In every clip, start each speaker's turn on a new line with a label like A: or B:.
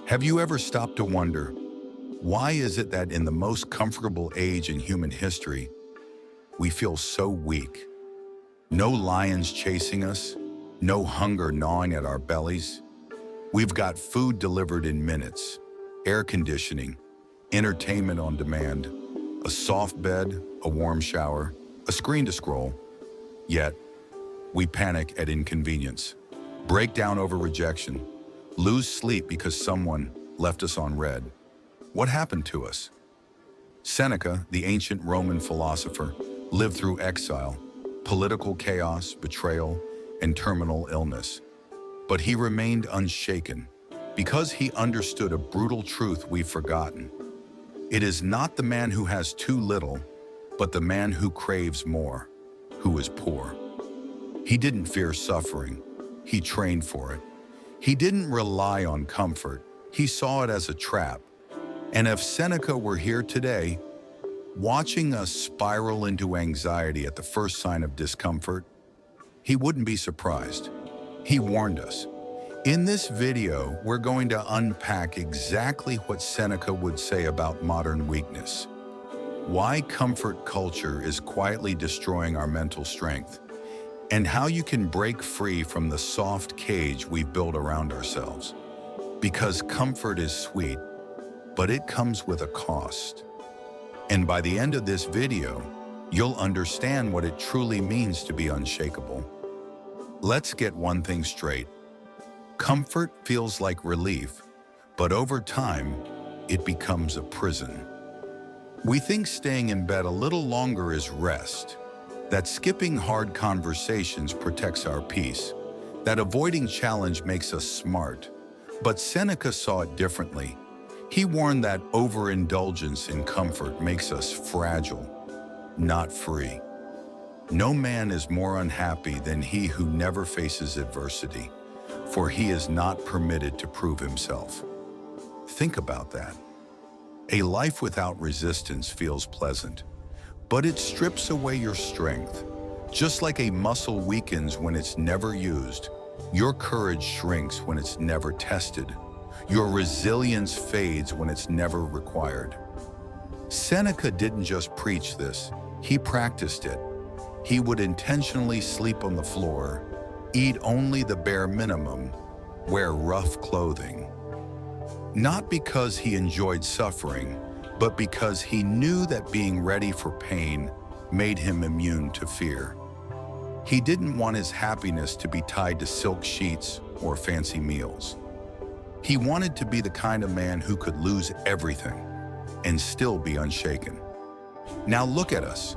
A: Have you ever stopped to wonder, why is it that in the most comfortable age in human history, we feel so weak? No lions chasing us, no hunger gnawing at our bellies. We've got food delivered in minutes, air conditioning, entertainment on demand, a soft bed, a warm shower, a screen to scroll. Yet, we panic at inconvenience, break down over rejection, lose sleep because someone left us on red. What happened to us? Seneca, the ancient Roman philosopher, lived through exile, political chaos, betrayal, and terminal illness. But he remained unshaken because he understood a brutal truth we've forgotten. It is not the man who has too little, but the man who craves more, who is poor. He didn't fear suffering. He trained for it. He didn't rely on comfort. He saw it as a trap. And if Seneca were here today, watching us spiral into anxiety at the first sign of discomfort, he wouldn't be surprised. He warned us. In this video, we're going to unpack exactly what Seneca would say about modern weakness, why comfort culture is quietly destroying our mental strength, and how you can break free from the soft cage we've built around ourselves. Because comfort is sweet, but it comes with a cost. And by the end of this video, you'll understand what it truly means to be unshakable. Let's get one thing straight. Comfort feels like relief, but over time, it becomes a prison. We think staying in bed a little longer is rest, that skipping hard conversations protects our peace, that avoiding challenge makes us smart. But Seneca saw it differently. He warned that overindulgence in comfort makes us fragile, not free. No man is more unhappy than he who never faces adversity, for he is not permitted to prove himself. Think about that. A life without resistance feels pleasant, but it strips away your strength. Just like a muscle weakens when it's never used, your courage shrinks when it's never tested. Your resilience fades when it's never required. Seneca didn't just preach this, he practiced it. He would intentionally sleep on the floor, eat only the bare minimum, wear rough clothing. Not because he enjoyed suffering, but because he knew that being ready for pain made him immune to fear. He didn't want his happiness to be tied to silk sheets or fancy meals. He wanted to be the kind of man who could lose everything and still be unshaken. Now look at us.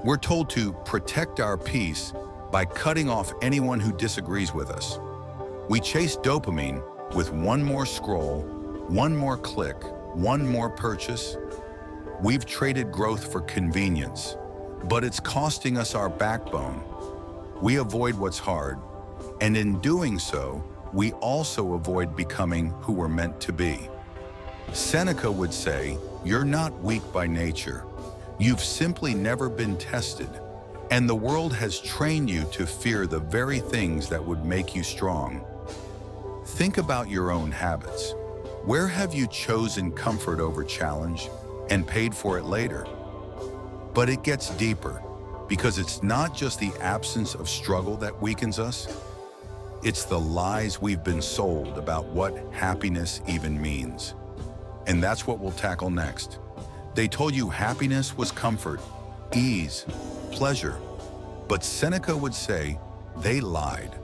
A: We're told to protect our peace by cutting off anyone who disagrees with us. We chase dopamine with one more scroll, one more click, one more purchase. We've traded growth for convenience, but it's costing us our backbone. We avoid what's hard, and in doing so, we also avoid becoming who we're meant to be. Seneca would say, "You're not weak by nature. You've simply never been tested, and the world has trained you to fear the very things that would make you strong." Think about your own habits. Where have you chosen comfort over challenge and paid for it later? But it gets deeper, because it's not just the absence of struggle that weakens us. It's the lies we've been sold about what happiness even means. And that's what we'll tackle next. They told you happiness was comfort, ease, pleasure. But Seneca would say they lied.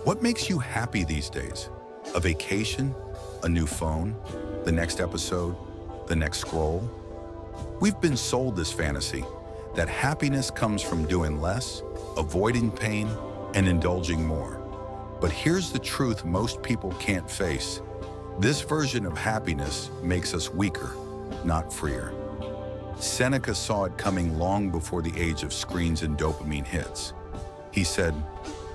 A: What makes you happy these days? A vacation? A new phone? The next episode? The next scroll? We've been sold this fantasy that happiness comes from doing less, avoiding pain, and indulging more. But here's the truth most people can't face. This version of happiness makes us weaker, not freer. Seneca saw it coming long before the age of screens and dopamine hits. He said,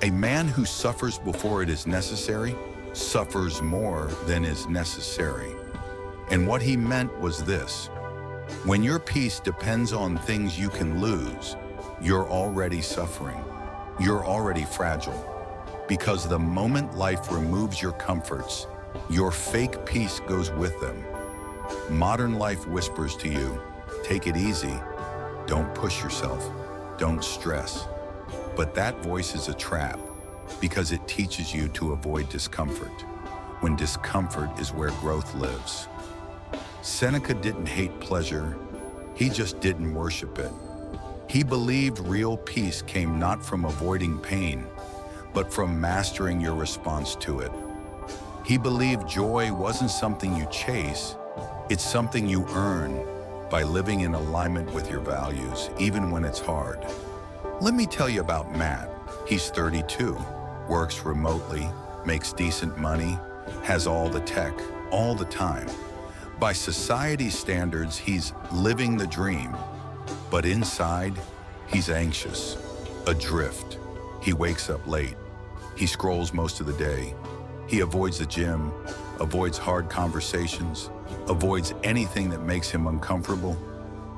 A: "A man who suffers before it is necessary suffers more than is necessary." And what he meant was this: when your peace depends on things you can lose, you're already suffering. You're already fragile. Because the moment life removes your comforts, Your fake peace goes with them. Modern life whispers to you, take it easy, don't push yourself, don't stress. But that voice is a trap because it teaches you to avoid discomfort, when discomfort is where growth lives. Seneca didn't hate pleasure, he just didn't worship it. He believed real peace came not from avoiding pain, but from mastering your response to it. He believed joy wasn't something you chase, it's something you earn by living in alignment with your values, even when it's hard. Let me tell you about Matt. He's 32, works remotely, makes decent money, has all the tech, all the time. By society's standards, he's living the dream. But inside, he's anxious, adrift. He wakes up late. He scrolls most of the day. He avoids the gym, avoids hard conversations, avoids anything that makes him uncomfortable.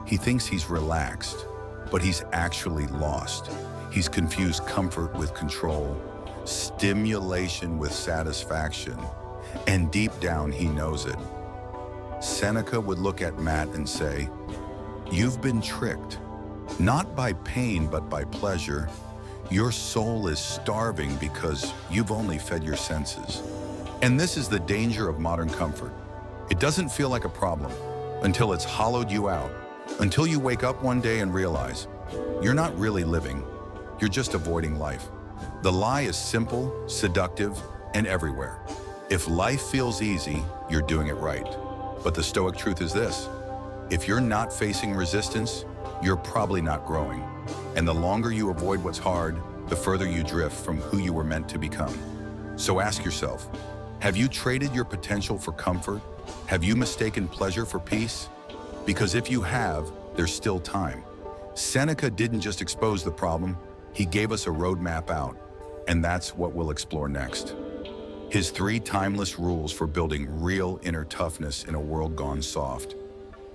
A: He thinks he's relaxed, but he's actually lost. He's confused comfort with control, stimulation with satisfaction, and deep down he knows it. Seneca would look at Matt and say, "You've been tricked, not by pain but by pleasure. Your soul is starving because you've only fed your senses." And this is the danger of modern comfort. It doesn't feel like a problem until it's hollowed you out, until you wake up one day and realize you're not really living, you're just avoiding life. The lie is simple, seductive, and everywhere. If life feels easy, you're doing it right. But the Stoic truth is this: if you're not facing resistance, you're probably not growing. And the longer you avoid what's hard, the further you drift from who you were meant to become. So ask yourself, have you traded your potential for comfort? Have you mistaken pleasure for peace? Because if you have, there's still time. Seneca didn't just expose the problem, he gave us a roadmap out. And that's what we'll explore next. His 3 timeless rules for building real inner toughness in a world gone soft.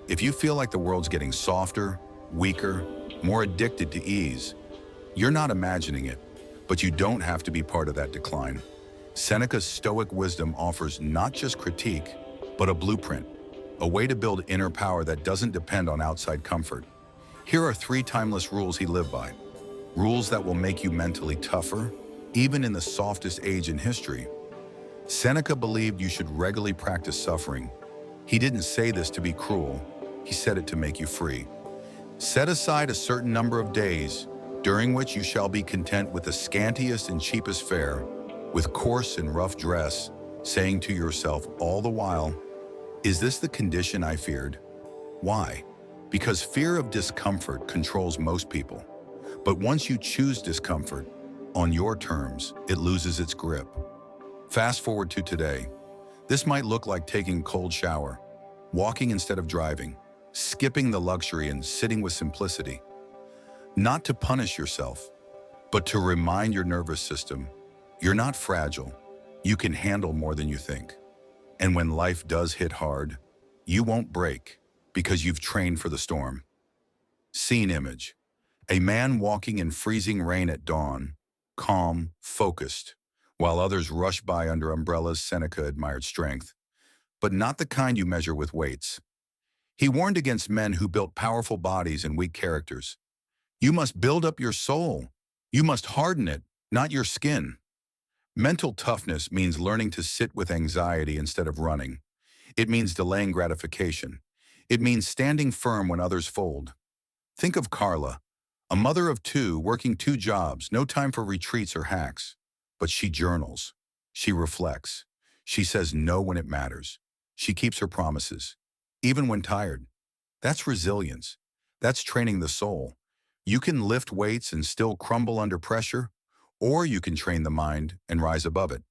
A: If you feel like the world's getting softer, weaker, more addicted to ease, you're not imagining it, but you don't have to be part of that decline. Seneca's Stoic wisdom offers not just critique, but a blueprint, a way to build inner power that doesn't depend on outside comfort. Here are 3 timeless rules he lived by. Rules that will make you mentally tougher, even in the softest age in history. Seneca believed you should regularly practice suffering. He didn't say this to be cruel, he said it to make you free. Set aside a certain number of days during which you shall be content with the scantiest and cheapest fare, with coarse and rough dress, saying to yourself all the while, "Is this the condition I feared?" Why? Because fear of discomfort controls most people. But once you choose discomfort, on your terms, it loses its grip. Fast forward to today. This might look like taking a cold shower, walking instead of driving, skipping the luxury and sitting with simplicity. Not to punish yourself, but to remind your nervous system, you're not fragile. You can handle more than you think. And when life does hit hard, you won't break because you've trained for the storm. Scene image. A man walking in freezing rain at dawn, calm, focused, while others rush by under umbrellas. Seneca admired strength, but not the kind you measure with weights. He warned against men who built powerful bodies and weak characters. You must build up your soul. You must harden it, not your skin. Mental toughness means learning to sit with anxiety instead of running. It means delaying gratification. It means standing firm when others fold. Think of Carla, a mother of 2 working 2 jobs, no time for retreats or hacks. But she journals. She reflects. She says no when it matters. She keeps her promises, even when tired. That's resilience. That's training the soul. You can lift weights and still crumble under pressure, or you can train the mind and rise above it.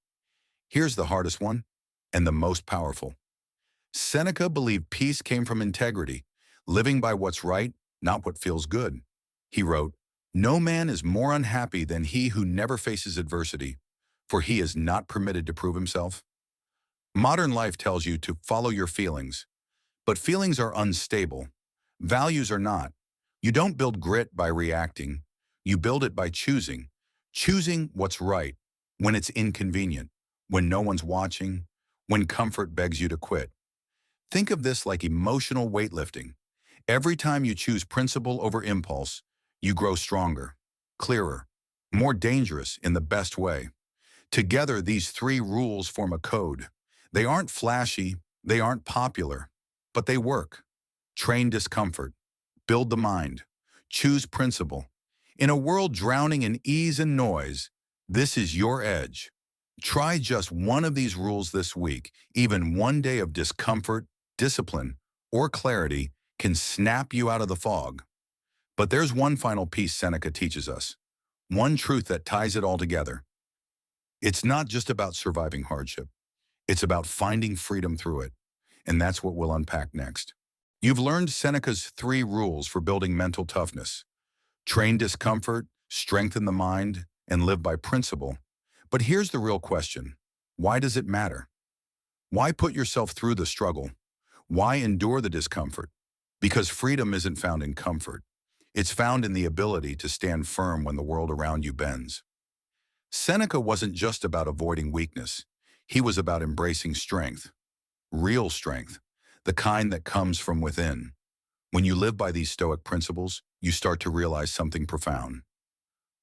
A: Here's the hardest one, and the most powerful. Seneca believed peace came from integrity, living by what's right, not what feels good. He wrote, "No man is more unhappy than he who never faces adversity, for he is not permitted to prove himself." Modern life tells you to follow your feelings, but feelings are unstable. Values are not. You don't build grit by reacting. You build it by choosing what's right when it's inconvenient, when no one's watching, when comfort begs you to quit. Think of this like emotional weightlifting. Every time you choose principle over impulse, you grow stronger, clearer, more dangerous in the best way. Together, these three rules form a code. They aren't flashy, they aren't popular, but they work. Train discomfort, build the mind, choose principle. In a world drowning in ease and noise, this is your edge. Try just one of these rules this week. Even one day of discomfort, discipline, or clarity can snap you out of the fog. But there's one final piece Seneca teaches us, one truth that ties it all together. It's not just about surviving hardship. It's about finding freedom through it. And that's what we'll unpack next. You've learned Seneca's three rules for building mental toughness. Train discomfort, strengthen the mind, and live by principle. But here's the real question. Why does it matter? Why put yourself through the struggle? Why endure the discomfort? Because freedom isn't found in comfort. It's found in the ability to stand firm when the world around you bends. Seneca wasn't just about avoiding weakness. He was about embracing strength, real strength, the kind that comes from within. When you live by these Stoic principles, you start to realize something profound.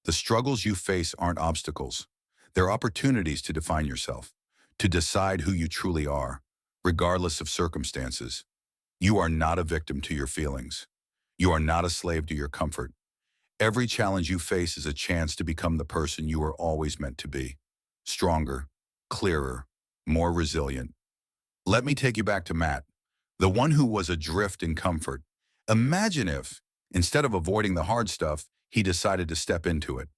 A: The struggles you face aren't obstacles. They're opportunities to define yourself, to decide who you truly are, regardless of circumstances. You are not a victim to your feelings. You are not a slave to your comfort. Every challenge you face is a chance to become the person you were always meant to be. Stronger, clearer, more resilient. Let me take you back to Matt, the one who was adrift in comfort. Imagine if, instead of avoiding the hard stuff, he decided to step into it.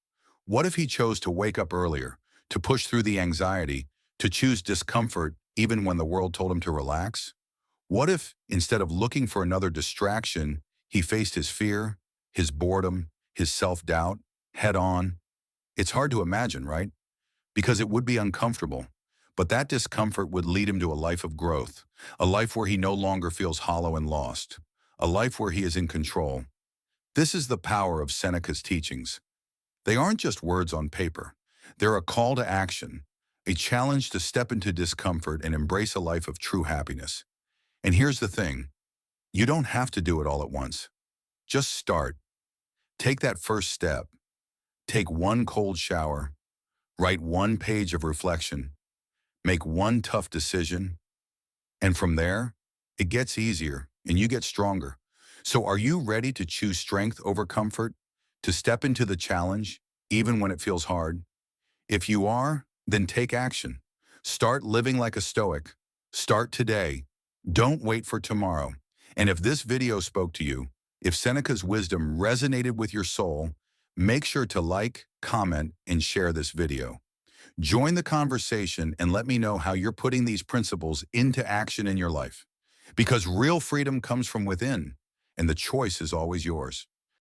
A: What if he chose to wake up earlier, to push through the anxiety, to choose discomfort even when the world told him to relax? What if, instead of looking for another distraction, he faced his fear, his boredom, his self-doubt, head on? It's hard to imagine, right? Because it would be uncomfortable. But that discomfort would lead him to a life of growth, a life where he no longer feels hollow and lost, a life where he is in control. This is the power of Seneca's teachings. They aren't just words on paper. They're a call to action, a challenge to step into discomfort and embrace a life of true happiness. And here's the thing, you don't have to do it all at once. Just start. Take that first step. Take one cold shower. Write one page of reflection. Make one tough decision. And from there, it gets easier and you get stronger. So are you ready to choose strength over comfort? To step into the challenge, even when it feels hard? If you are, then take action. Start living like a Stoic. Start today. Don't wait for tomorrow. And if this video spoke to you, if Seneca's wisdom resonated with your soul, make sure to like, comment, and share this video. Join the conversation and let me know how you're putting these principles into action in your life. Because real freedom comes from within, and the choice is always yours.